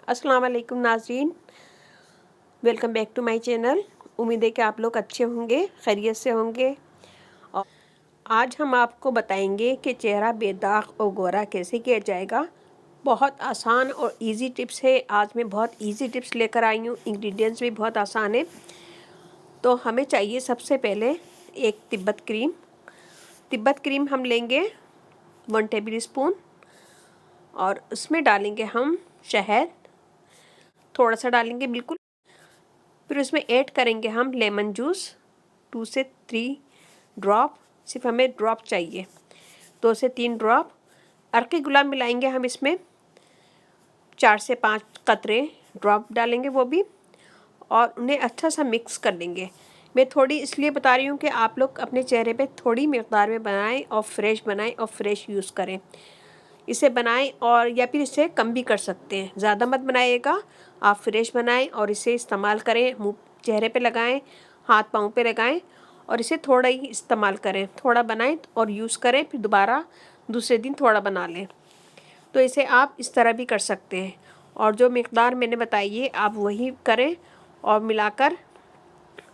अस्सलाम वालेकुम नाज़रीन, welcome back to my channel. उम्मीद है कि आप लोग अच्छे होंगे, खैरियत से होंगे। और आज हम आपको बताएंगे कि चेहरा बेदाग और गोरा कैसे किया जाएगा। बहुत आसान और इजी टिप्स है। आज मैं बहुत इजी टिप्स लेकर आई हूँ। इंग्रेडिएंट्स भी बहुत आसान है। तो हमें चाहिए सबसे पहले एक तिब्बत क्रीम। तिब्बत क्रीम हम लेंगे 1 टेबल स्पून और उसमें डालेंगे हम शहद, थोड़ा सा डालेंगे बिल्कुल। फिर उसमें ऐड करेंगे हम लेमन जूस 2 से 3 ड्रॉप, सिर्फ हमें ड्रॉप चाहिए, 2 से 3 ड्रॉप। अर्के गुलाब मिलाएंगे हम इसमें 4 से 5 कतरे ड्रॉप डालेंगे वो भी, और उन्हें अच्छा सा मिक्स कर देंगे। मैं थोड़ी इसलिए बता रही हूँ कि आप लोग अपने चेहरे पे थोड़ी मिक़दार में बनाएं और फ्रेश बनाएं और फ्रेश यूज़ करें। इसे बनाएं, और या फिर इसे कम भी कर सकते हैं, ज़्यादा मत बनाइएगा। आप फ्रेश बनाएं और इसे इस्तेमाल करें, मुँह चेहरे पे लगाएं, हाथ पाँव पे लगाएं, और इसे थोड़ा ही इस्तेमाल करें। थोड़ा बनाएं और यूज़ करें, फिर दोबारा दूसरे दिन थोड़ा बना लें। तो इसे आप इस तरह भी कर सकते हैं, और जो मिक़दार मैंने बताई है आप वही करें और मिलाकर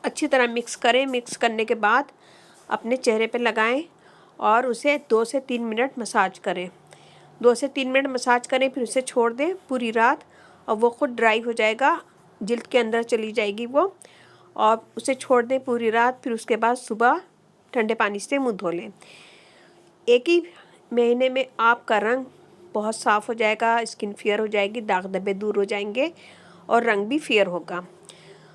अच्छी तरह मिक्स करें। मिक्स करने के बाद अपने चेहरे पे लगाएं और उसे 2 से 3 मिनट मसाज करें। 2 से 3 मिनट मसाज करें, फिर उसे छोड़ दें पूरी रात, और वो खुद ड्राई हो जाएगा, जिल्द के अंदर चली जाएगी वो, और उसे छोड़ दें पूरी रात। फिर उसके बाद सुबह ठंडे पानी से मुंह धो लें। एक ही महीने में आपका रंग बहुत साफ़ हो जाएगा, स्किन फेयर हो जाएगी, दाग धब्बे दूर हो जाएंगे और रंग भी फेयर होगा।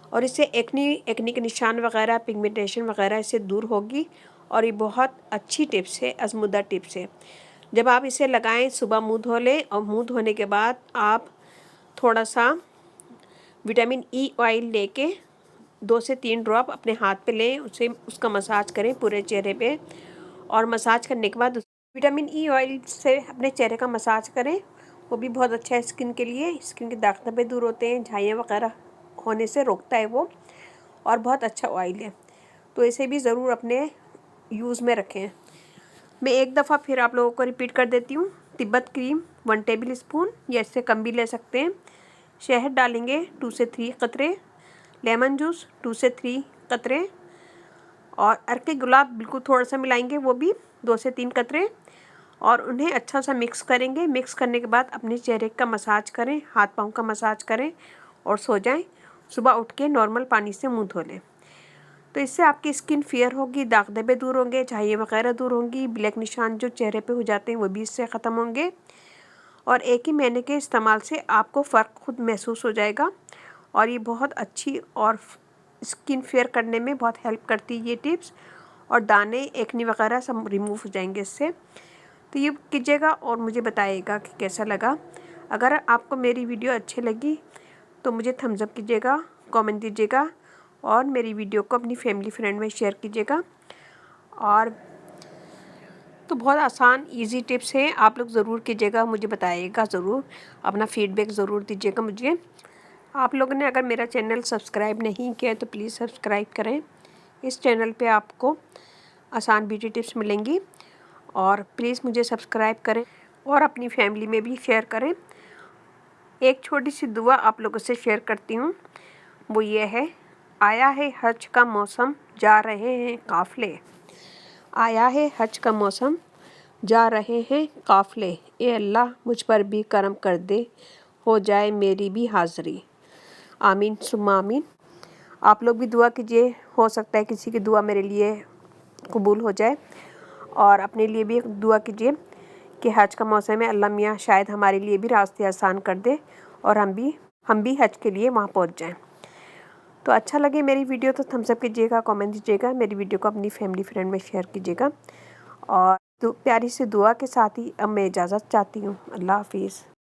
और इससे एक्नी के निशान वगैरह, पिगमेंटेशन वगैरह इससे दूर होगी। और ये बहुत अच्छी टिप्स है, आजमुदा टिप्स है। जब आप इसे लगाएं, सुबह मुंह धो लें, और मुंह धोने के बाद आप थोड़ा सा विटामिन ई ऑयल लेके 2 से 3 ड्रॉप अपने हाथ पे लें, उसका मसाज करें पूरे चेहरे पे। और मसाज करने के बाद विटामिन ई ऑयल से अपने चेहरे का मसाज करें, वो भी बहुत अच्छा है स्किन के लिए। स्किन के दाग धब्बे दूर होते हैं, झाइयाँ वगैरह होने से रोकता है वो, और बहुत अच्छा ऑयल है। तो इसे भी ज़रूर अपने यूज़ में रखें। मैं एक दफ़ा फिर आप लोगों को रिपीट कर देती हूँ। तिब्बत क्रीम 1 टेबल स्पून, या इससे कम भी ले सकते हैं। शहद डालेंगे 2 से 3 कतरे, लेमन जूस 2 से 3 कतरे, और अर्के गुलाब बिल्कुल थोड़ा सा मिलाएंगे, वो भी 2 से 3 कतरे, और उन्हें अच्छा सा मिक्स करेंगे। मिक्स करने के बाद अपने चेहरे का मसाज करें, हाथ पाँव का मसाज करें और सो जाएं। सुबह उठ के नॉर्मल पानी से मुंह धो लें। तो इससे आपकी स्किन फेयर होगी, दाग धब्बे दूर होंगे, झाइयाँ वगैरह दूर होंगी, ब्लैक निशान जो चेहरे पे हो जाते हैं वो भी इससे ख़त्म होंगे। और एक ही महीने के इस्तेमाल से आपको फ़र्क खुद महसूस हो जाएगा। और ये बहुत अच्छी और स्किन फेयर करने में बहुत हेल्प करती है ये टिप्स, और दाने, एक्नी वगैरह सब रिमूव हो जाएंगे इससे। तो ये कीजिएगा और मुझे बताइएगा कि कैसा लगा। अगर आपको मेरी वीडियो अच्छी लगी तो मुझे थम्स अप कीजिएगा, कमेंट दीजिएगा, और मेरी वीडियो को अपनी फैमिली फ्रेंड में शेयर कीजिएगा। और तो बहुत आसान इजी टिप्स हैं, आप लोग ज़रूर कीजिएगा, मुझे बताइएगा ज़रूर, अपना फीडबैक ज़रूर दीजिएगा मुझे। आप लोगों ने अगर मेरा चैनल सब्सक्राइब नहीं किया तो प्लीज़ सब्सक्राइब करें। इस चैनल पे आपको आसान ब्यूटी टिप्स मिलेंगी, और प्लीज़ मुझे सब्सक्राइब करें और अपनी फैमिली में भी शेयर करें। एक छोटी सी दुआ आप लोगों से शेयर करती हूँ, वो ये है, आया है हज का मौसम, जा रहे हैं काफ़िले। आया है हज का मौसम, जा रहे हैं काफ़िले, ए अल्लाह मुझ पर भी करम कर दे, हो जाए मेरी भी हाज़िरी। आमीन सुम्मा आमीन। आप लोग भी दुआ कीजिए, हो सकता है किसी की दुआ मेरे लिए कबूल हो जाए। और अपने लिए भी दुआ कीजिए कि हज का मौसम है, अल्लाह मियाँ शायद हमारे लिए भी रास्ते आसान कर दे, और हम भी हज के लिए वहाँ पहुँच जाएं। तो अच्छा लगे मेरी वीडियो तो थम्स अप कीजिएगा, कमेंट दीजिएगा, मेरी वीडियो को अपनी फैमिली फ्रेंड में शेयर कीजिएगा। और तो प्यारी सी दुआ के साथ ही अब मैं इजाज़त चाहती हूँ। अल्लाह हाफिज़।